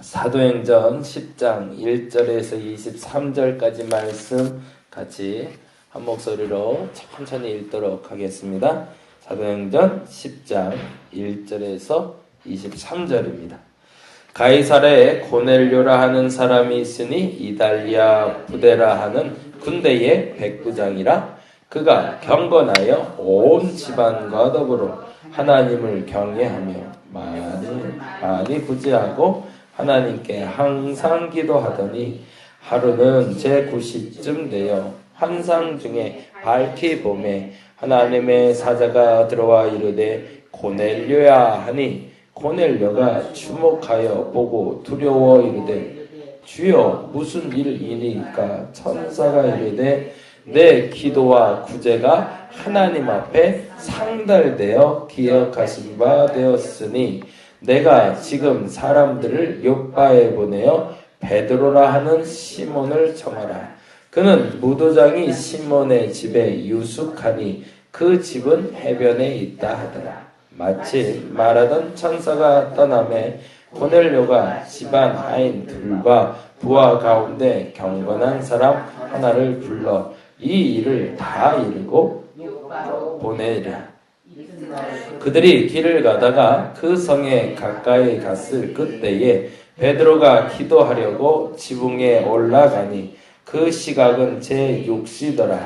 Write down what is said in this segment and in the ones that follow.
사도행전 10장 1절에서 23절까지 말씀 같이 한 목소리로 천천히 읽도록 하겠습니다. 사도행전 10장 1절에서 23절입니다. 가이사랴에 고넬료라 하는 사람이 있으니 이달리아 부데라 하는 군대의 백부장이라. 그가 경건하여 온 집안과 더불어 하나님을 경외하며 많이 구제하고 하나님께 항상 기도하더니 하루는 제9시쯤 되어 환상 중에 밝히 보매 하나님의 사자가 들어와 이르되 고넬료야 하니 고넬료가 주목하여 보고 두려워 이르되 주여 무슨 일이니까? 천사가 이르되 내 기도와 구제가 하나님 앞에 상달되어 기억하신 바 되었으니 내가 지금 사람들을 요빠에 보내어 베드로라 하는 시몬을 청하라. 그는 무도장이 시몬의 집에 유숙하니 그 집은 해변에 있다 하더라. 마침 말하던 천사가 떠나매 고넬료가 집안 하인 둘과 부하 가운데 경건한 사람 하나를 불러 이 일을 다 이루고 보내리라. 그들이 길을 가다가 그 성에 가까이 갔을 그때에 베드로가 기도하려고 지붕에 올라가니 그 시각은 제6시더라.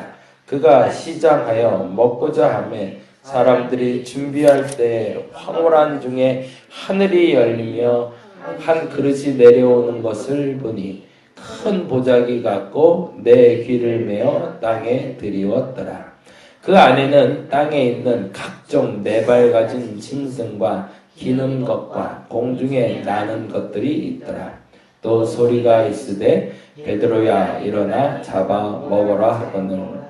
그가 시장하여 먹고자 하매 사람들이 준비할 때에 황홀한 중에 하늘이 열리며 한 그릇이 내려오는 것을 보니 큰 보자기 같고 내 귀를 메어 땅에 들이웠더라. 그 안에는 땅에 있는 각종 네발 가진 짐승과 기는 것과 공중에 나는 것들이 있더라. 또 소리가 있으되 베드로야 일어나 잡아 먹어라 하거늘.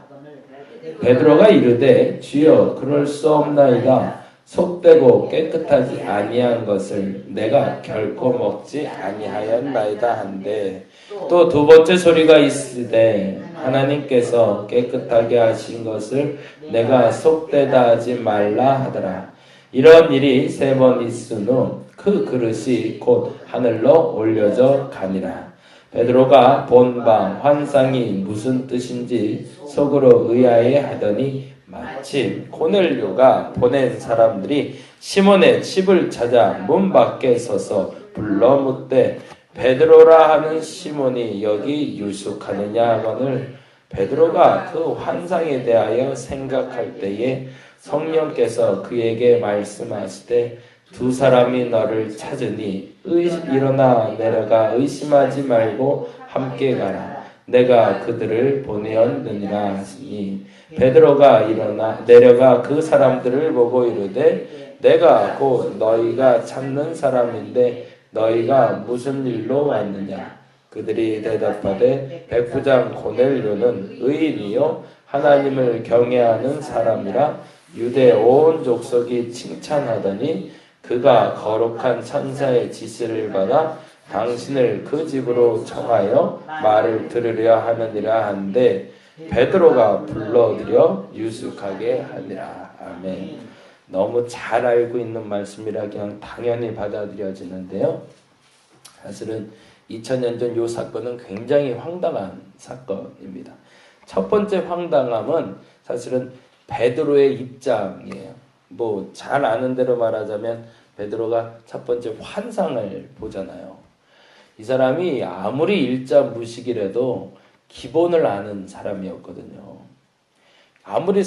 베드로가 이르되 주여 그럴 수 없나이다. 속되고 깨끗하지 아니한 것을 내가 결코 먹지 아니하였나이다 한데 또 두 번째 소리가 있으되 하나님께서 깨끗하게 하신 것을 내가 속되다 하지 말라 하더라. 이런 일이 3번 있은 후 그 그릇이 곧 하늘로 올려져 가니라. 베드로가 본 바 환상이 무슨 뜻인지 속으로 의아해 하더니 마침 고넬료가 보낸 사람들이 시몬의 집을 찾아 문 밖에 서서 불러 묻되 베드로라 하는 시몬이 여기 유숙하느냐 하거늘. 베드로가 그 환상에 대하여 생각할 때에 성령께서 그에게 말씀하시되 두 사람이 너를 찾으니 일어나 내려가 의심하지 말고 함께 가라. 내가 그들을 보내었느니라 하시니 베드로가 일어나 내려가 그 사람들을 보고 이르되 내가 곧 너희가 찾는 사람인데 너희가 무슨 일로 왔느냐? 그들이 대답하되 백부장 고넬료는 의인이요 하나님을 경외하는 사람이라 유대 온 족속이 칭찬하더니 그가 거룩한 천사의 지시를 받아 당신을 그 집으로 청하여 말을 들으려 하느니라 한데 베드로가 불러들여 유숙하게 하니라. 아멘. 너무 잘 알고 있는 말씀이라 그냥 당연히 받아들여지는데요. 사실은 2000년 전 이 사건은 굉장히 황당한 사건입니다. 첫 번째 황당함은 사실은 베드로의 입장이에요. 뭐 잘 아는 대로 말하자면 베드로가 첫 번째 환상을 보잖아요. 이 사람이 아무리 일자무식이라도 기본을 아는 사람이었거든요. 아무리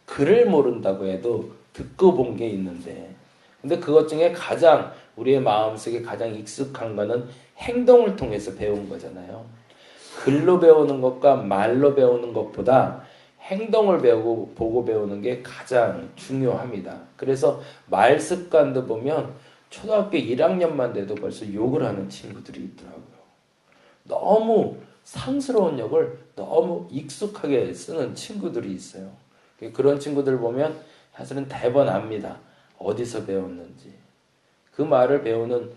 글을 모른다고 해도 듣고 본 게 있는데 근데 그것 중에 가장 우리의 마음속에 가장 익숙한 거는 행동을 통해서 배운 거잖아요. 글로 배우는 것과 말로 배우는 것보다 행동을 배우고 보고 배우는 게 가장 중요합니다. 그래서 말 습관도 보면 초등학교 1학년만 돼도 벌써 욕을 하는 친구들이 있더라고요. 너무 상스러운 욕을 너무 익숙하게 쓰는 친구들이 있어요. 그런 친구들 보면 사실은 대번 압니다. 어디서 배웠는지. 그 말을 배우는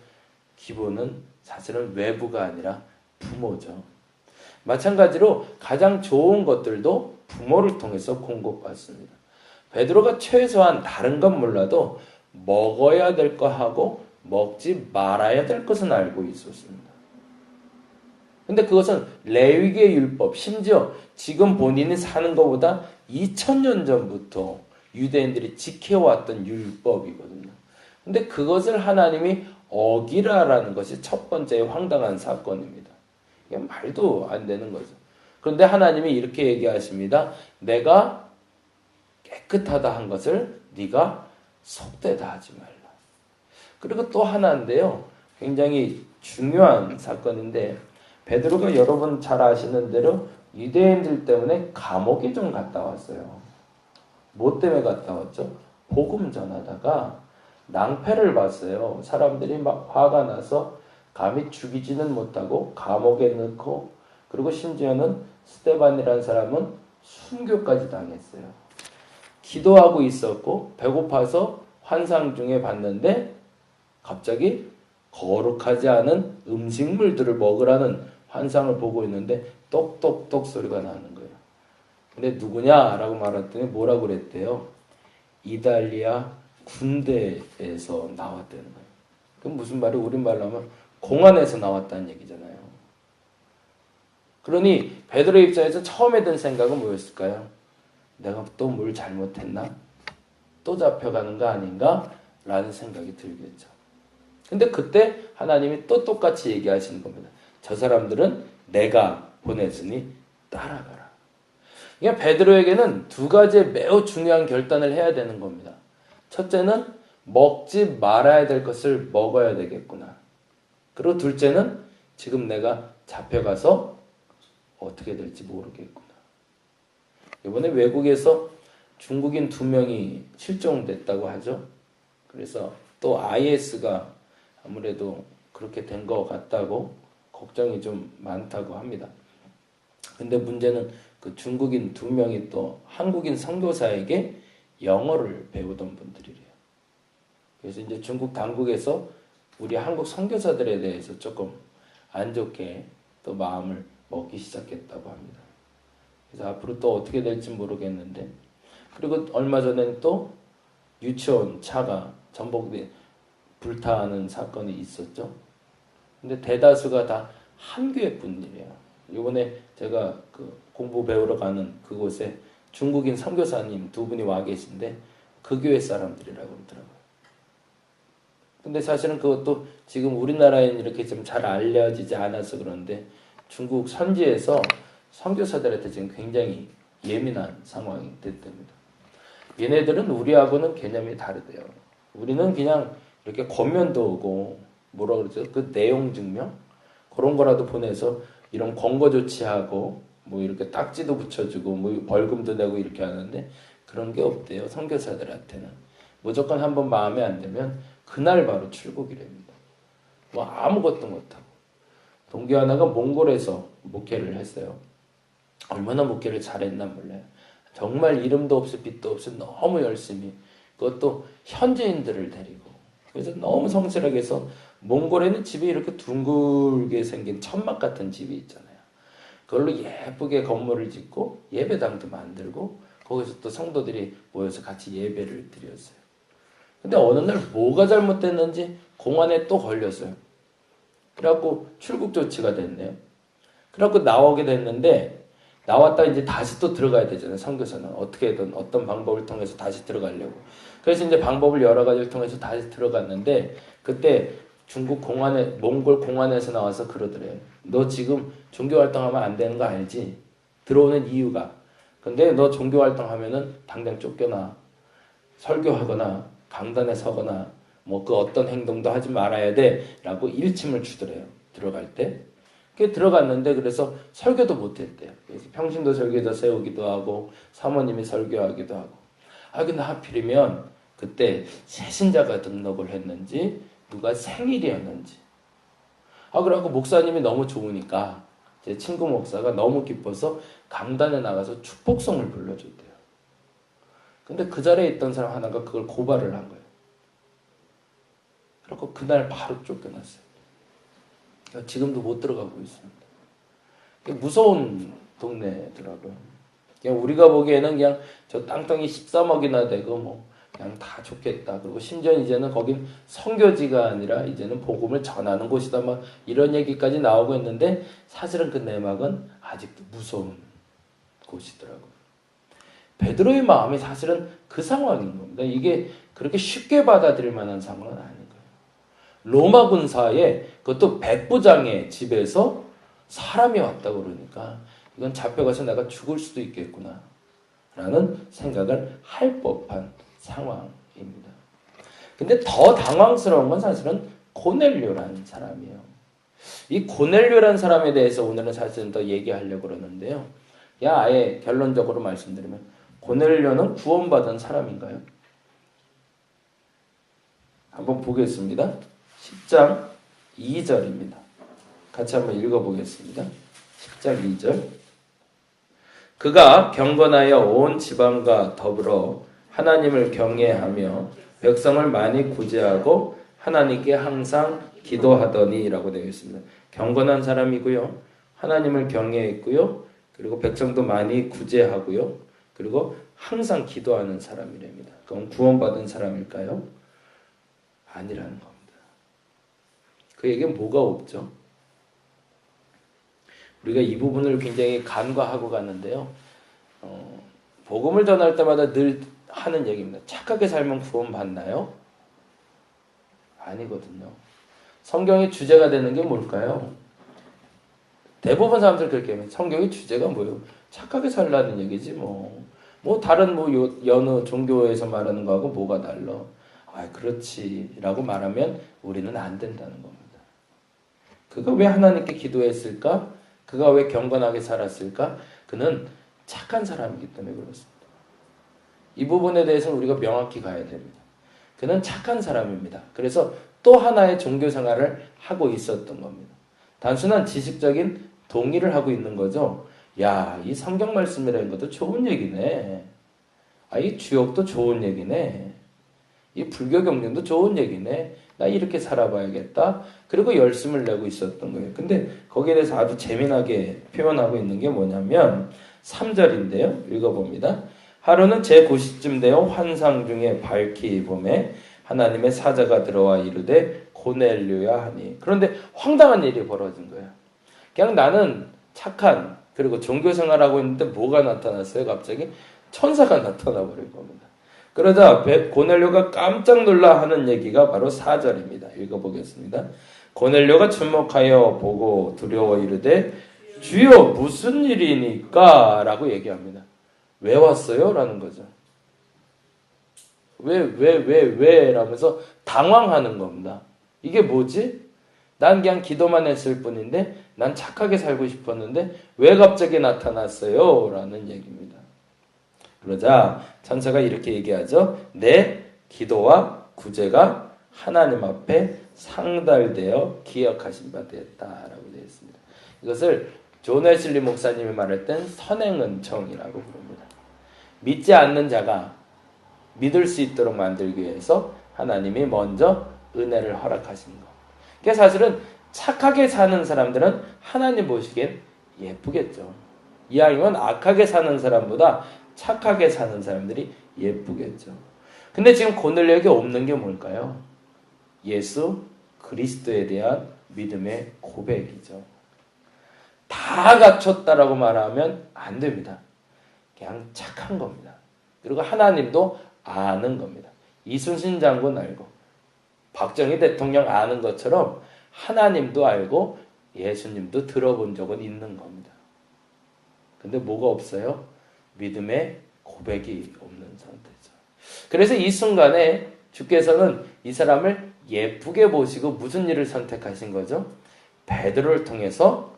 기본은 사실은 외부가 아니라 부모죠. 마찬가지로 가장 좋은 것들도 부모를 통해서 공급받습니다. 베드로가 최소한 다른 건 몰라도 먹어야 될 거 하고 먹지 말아야 될 것은 알고 있었습니다. 근데 그것은 레위기의 율법, 심지어 지금 본인이 사는 것보다 2000년 전부터 유대인들이 지켜왔던 율법이거든요. 근데 그것을 하나님이 어기라라는 것이 첫 번째 황당한 사건입니다. 이게 말도 안 되는 거죠. 그런데 하나님이 이렇게 얘기하십니다. 내가 깨끗하다 한 것을 네가 속되다 하지 말라. 그리고 또 하나인데요. 굉장히 중요한 사건인데 베드로가 여러분 잘 아시는 대로 유대인들 때문에 감옥에 좀 갔다 왔어요. 뭐 때문에 갔다 왔죠? 복음 전하다가 낭패를 봤어요. 사람들이 막 화가 나서 감히 죽이지는 못하고 감옥에 넣고 그리고 심지어는 스데반이라는 사람은 순교까지 당했어요. 기도하고 있었고 배고파서 환상 중에 봤는데 갑자기 거룩하지 않은 음식물들을 먹으라는 환상을 보고 있는데 똑똑똑 소리가 나는 거예요. 근데 누구냐라고 말했더니 뭐라고 그랬대요? 이달리아 군대에서 나왔다는 거예요. 그럼 무슨 말이 우리말로 하면 공안에서 나왔다는 얘기잖아요. 그러니 베드로 입장에서 처음에 든 생각은 뭐였을까요? 내가 또 뭘 잘못했나? 또 잡혀가는 거 아닌가? 라는 생각이 들겠죠. 근데 그때 하나님이 또 똑같이 얘기하시는 겁니다. 저 사람들은 내가 보냈으니 따라가라. 그러니까 베드로에게는 두 가지의 매우 중요한 결단을 해야 되는 겁니다. 첫째는 먹지 말아야 될 것을 먹어야 되겠구나. 그리고 둘째는 지금 내가 잡혀가서 어떻게 될지 모르겠구나. 이번에 외국에서 중국인 2명이 실종됐다고 하죠. 그래서 또 IS가 아무래도 그렇게 된 것 같다고 걱정이 좀 많다고 합니다. 근데 문제는 그 중국인 2명이 또 한국인 선교사에게 영어를 배우던 분들이래요. 그래서 이제 중국 당국에서 우리 한국 선교사들에 대해서 조금 안 좋게 또 마음을 먹기 시작했다고 합니다. 그래서 앞으로 또 어떻게 될지 모르겠는데, 그리고 얼마 전엔 또 유치원 차가 전복돼 불타는 사건이 있었죠. 근데 대다수가 다 한 교회 분들이에요. 이번에 제가 그 공부 배우러 가는 그곳에 중국인 선교사님 2분이 와 계신데 그 교회 사람들이라고 그러더라고요. 근데 사실은 그것도 지금 우리나라에는 이렇게 좀 잘 알려지지 않아서 그런데 중국 선지에서 선교사들한테 지금 굉장히 예민한 상황이 됐답니다. 얘네들은 우리하고는 개념이 다르대요. 우리는 그냥 이렇게 권면도 오고 뭐라 그러죠? 그 내용 증명 그런 거라도 보내서 이런 권고 조치하고 뭐 이렇게 딱지도 붙여주고 뭐 벌금도 내고 이렇게 하는데 그런 게 없대요. 선교사들한테는 무조건 한번 마음에 안 들면 그날 바로 출국이랍니다. 뭐 아무것도 못하고 동기 하나가 몽골에서 목회를 했어요. 얼마나 목회를 잘했나 몰라요. 정말 이름도 없이 빛도 없이 너무 열심히 그것도 현지인들을 데리고 그래서 너무 성실하게 해서 몽골에는 집이 이렇게 둥글게 생긴 천막 같은 집이 있잖아요. 그걸로 예쁘게 건물을 짓고 예배당도 만들고 거기서 또 성도들이 모여서 같이 예배를 드렸어요. 근데 어느 날 뭐가 잘못됐는지 공안에 또 걸렸어요. 그래갖고 출국 조치가 됐네요. 그래갖고 나오게 됐는데 나왔다 이제 다시 또 들어가야 되잖아요. 선교사는 어떻게든 어떤 방법을 통해서 다시 들어가려고. 그래서 이제 방법을 여러 가지를 통해서 다시 들어갔는데 그때 중국 공안에 몽골 공안에서 나와서 그러더래요. 너 지금 종교 활동하면 안 되는 거 알지? 들어오는 이유가. 근데 너 종교 활동하면은 당장 쫓겨나. 설교하거나 강단에 서거나 뭐 그 어떤 행동도 하지 말아야 돼라고 일침을 주더래요. 들어갈 때. 그 들어갔는데 그래서 설교도 못했대요. 그래서 평신도 설교도 세우기도 하고 사모님이 설교하기도 하고. 근데 하필이면 그때 새신자가 등록을 했는지 누가 생일이었는지. 그래갖고 목사님이 너무 좋으니까 제 친구 목사가 너무 기뻐서 강단에 나가서 축복성을 불러줬대요. 근데 그 자리에 있던 사람 하나가 그걸 고발을 한 거예요. 그래갖고 그날 바로 쫓겨났어요. 지금도 못 들어가고 있습니다. 무서운 동네더라고요. 그냥 우리가 보기에는 그냥 저 땅덩이 13억이나 되고 뭐 그냥 다 좋겠다. 그리고 심지어 이제는 거긴 선교지가 아니라 이제는 복음을 전하는 곳이다. 막 이런 얘기까지 나오고 있는데 사실은 그 내막은 아직도 무서운 곳이더라고요. 베드로의 마음이 사실은 그 상황인 겁니다. 이게 그렇게 쉽게 받아들일 만한 상황은 아닌 거예요. 로마 군사에 그것도 백부장의 집에서 사람이 왔다고 그러니까 이건 잡혀가서 내가 죽을 수도 있겠구나 라는 생각을 할 법한 상황입니다. 근데 더 당황스러운 건 사실은 고넬료라는 사람이에요. 이 고넬료라는 사람에 대해서 오늘은 사실은 더 얘기하려고 그러는데요. 아예 결론적으로 말씀드리면 고넬료는 구원받은 사람인가요? 한번 보겠습니다. 10장 2절입니다. 같이 한번 읽어보겠습니다. 10장 2절. 그가 경건하여 온 지방과 더불어 하나님을 경외하며 백성을 많이 구제하고 하나님께 항상 기도하더니 라고 되어 있습니다. 경건한 사람이고요. 하나님을 경외했고요. 그리고 백성도 많이 구제하고요. 그리고 항상 기도하는 사람이랍니다. 그럼 구원받은 사람일까요? 아니라는 겁니다. 그에게 뭐가 없죠? 우리가 이 부분을 굉장히 간과하고 갔는데요. 복음을 전할 때마다 늘 하는 얘기입니다. 착하게 살면 구원받나요? 아니거든요. 성경의 주제가 되는 게 뭘까요? 대부분 사람들 그렇게 합니다. 성경의 주제가 뭐예요? 착하게 살라는 얘기지 뭐 다른 여느 종교에서 말하는 거하고 뭐가 달라? 그렇지 라고 말하면 우리는 안 된다는 겁니다. 그가 왜 하나님께 기도했을까? 그가 왜 경건하게 살았을까? 그는 착한 사람이기 때문에 그렇습니다. 이 부분에 대해서는 우리가 명확히 가야 됩니다. 그는 착한 사람입니다. 그래서 또 하나의 종교 생활을 하고 있었던 겁니다. 단순한 지식적인 동의를 하고 있는 거죠. 이 성경 말씀이라는 것도 좋은 얘기네. 이 주역도 좋은 얘기네. 이 불교 경전도 좋은 얘기네. 나 이렇게 살아봐야겠다. 그리고 열심을 내고 있었던 거예요. 근데 거기에 대해서 아주 재미나게 표현하고 있는 게 뭐냐면 3절인데요. 읽어봅니다. 하루는 제9시쯤 되어 환상 중에 밝히 봄에 하나님의 사자가 들어와 이르되 고넬료야 하니. 그런데 황당한 일이 벌어진 거예요. 그냥 나는 착한 그리고 종교생활하고 있는데 뭐가 나타났어요? 갑자기 천사가 나타나 버린 겁니다. 그러자 고넬료가 깜짝 놀라 하는 얘기가 바로 4절입니다. 읽어보겠습니다. 고넬료가 주목하여 보고 두려워 이르되 주여 무슨 일이니까? 라고 얘기합니다. 왜 왔어요? 라는 거죠. 왜? 라면서 당황하는 겁니다. 이게 뭐지? 난 그냥 기도만 했을 뿐인데 난 착하게 살고 싶었는데 왜 갑자기 나타났어요? 라는 얘기입니다. 그러자 천사가 이렇게 얘기하죠. 내 기도와 구제가 하나님 앞에 상달되어 기억하신 바 되었다라고 되어 있습니다. 이것을 존 웨슬리 목사님이 말할 땐 선행은총이라고 부릅니다. 믿지 않는 자가 믿을 수 있도록 만들기 위해서 하나님이 먼저 은혜를 허락하신 것. 그게 사실은 착하게 사는 사람들은 하나님 보시기엔 예쁘겠죠. 이왕이면 악하게 사는 사람보다 착하게 사는 사람들이 예쁘겠죠. 근데 지금 고넬료에게 없는 게 뭘까요? 예수 그리스도에 대한 믿음의 고백이죠. 다 갖췄다라고 말하면 안 됩니다. 그냥 착한 겁니다. 그리고 하나님도 아는 겁니다. 이순신 장군 알고 박정희 대통령 아는 것처럼 하나님도 알고 예수님도 들어본 적은 있는 겁니다. 근데 뭐가 없어요? 믿음의 고백이 없는 상태죠. 그래서 이 순간에 주께서는 이 사람을 예쁘게 보시고 무슨 일을 선택하신 거죠? 베드로를 통해서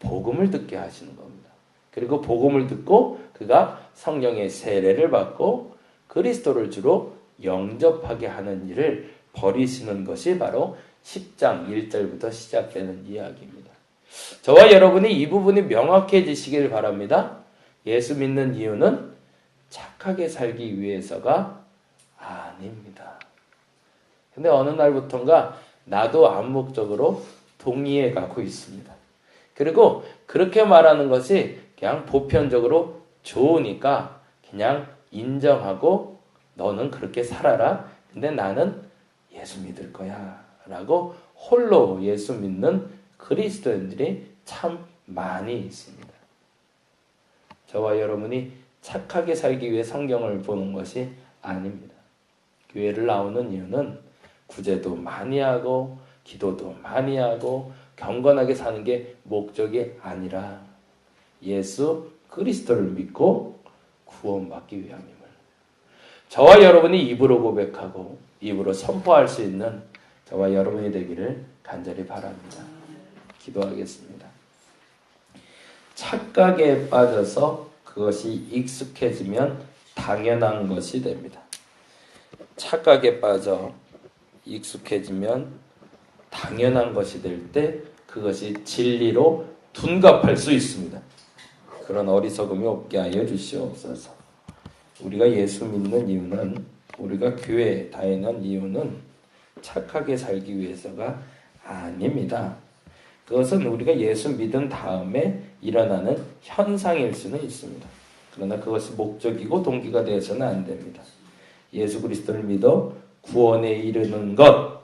복음을 듣게 하시는 겁니다. 그리고 복음을 듣고 그가 성령의 세례를 받고 그리스도를 주로 영접하게 하는 일을 벌이시는 것이 바로 10장 1절부터 시작되는 이야기입니다. 저와 여러분이 이 부분이 명확해지시길 바랍니다. 예수 믿는 이유는 착하게 살기 위해서가 아닙니다. 근데 어느 날부턴가 나도 암묵적으로 동의해 가고 있습니다. 그리고 그렇게 말하는 것이 그냥 보편적으로 좋으니까 그냥 인정하고 너는 그렇게 살아라. 근데 나는 예수 믿을 거야. 라고 홀로 예수 믿는 그리스도인들이 참 많이 있습니다. 저와 여러분이 착하게 살기 위해 성경을 보는 것이 아닙니다. 교회를 나오는 이유는 구제도 많이 하고 기도도 많이 하고 경건하게 사는 게 목적이 아니라 예수 그리스도를 믿고 구원받기 위함임을 저와 여러분이 입으로 고백하고 입으로 선포할 수 있는 저와 여러분이 되기를 간절히 바랍니다. 기도하겠습니다. 착각에 빠져서 그것이 익숙해지면 당연한 것이 됩니다. 착각에 빠져 익숙해지면 당연한 것이 될 때 그것이 진리로 둔갑할 수 있습니다. 그런 어리석음이 없게 하여 주시옵소서. 우리가 예수 믿는 이유는, 우리가 교회에 다니는 이유는 착하게 살기 위해서가 아닙니다. 그것은 우리가 예수 믿은 다음에 일어나는 현상일 수는 있습니다. 그러나 그것이 목적이고 동기가 되어서는 안 됩니다. 예수 그리스도를 믿어 구원에 이르는 것,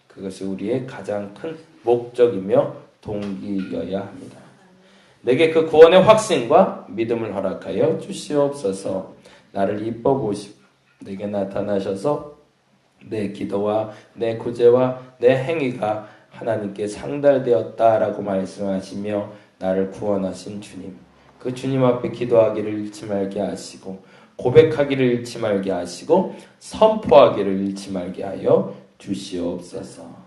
그것이 우리의 가장 큰 목적이며 동기여야 합니다. 내게 그 구원의 확신과 믿음을 허락하여 주시옵소서. 나를 이뻐 보시고 내게 나타나셔서 내 기도와 내 구제와 내 행위가 하나님께 상달되었다라고 말씀하시며 나를 구원하신 주님, 그 주님 앞에 기도하기를 잃지 말게 하시고 고백하기를 잃지 말게 하시고 선포하기를 잃지 말게 하여 주시옵소서.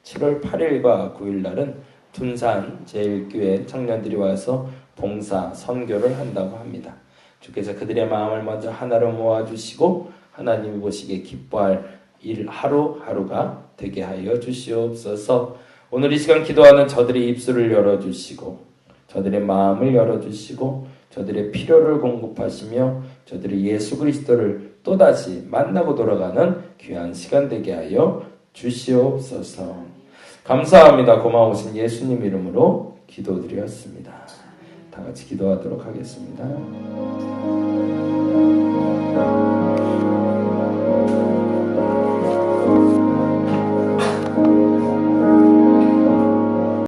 7월 8일과 9일 날은 둔산 제1교회 청년들이 와서 봉사 선교를 한다고 합니다. 주께서 그들의 마음을 먼저 하나로 모아주시고 하나님이 보시기에 기뻐할 일 하루하루가 되게 하여 주시옵소서. 오늘 이 시간 기도하는 저들의 입술을 열어주시고 저들의 마음을 열어주시고 저들의 필요를 공급하시며 저들이 예수 그리스도를 또다시 만나고 돌아가는 귀한 시간 되게 하여 주시옵소서. 감사합니다. 고마우신 예수님 이름으로 기도드렸습니다. 다 같이 기도하도록 하겠습니다.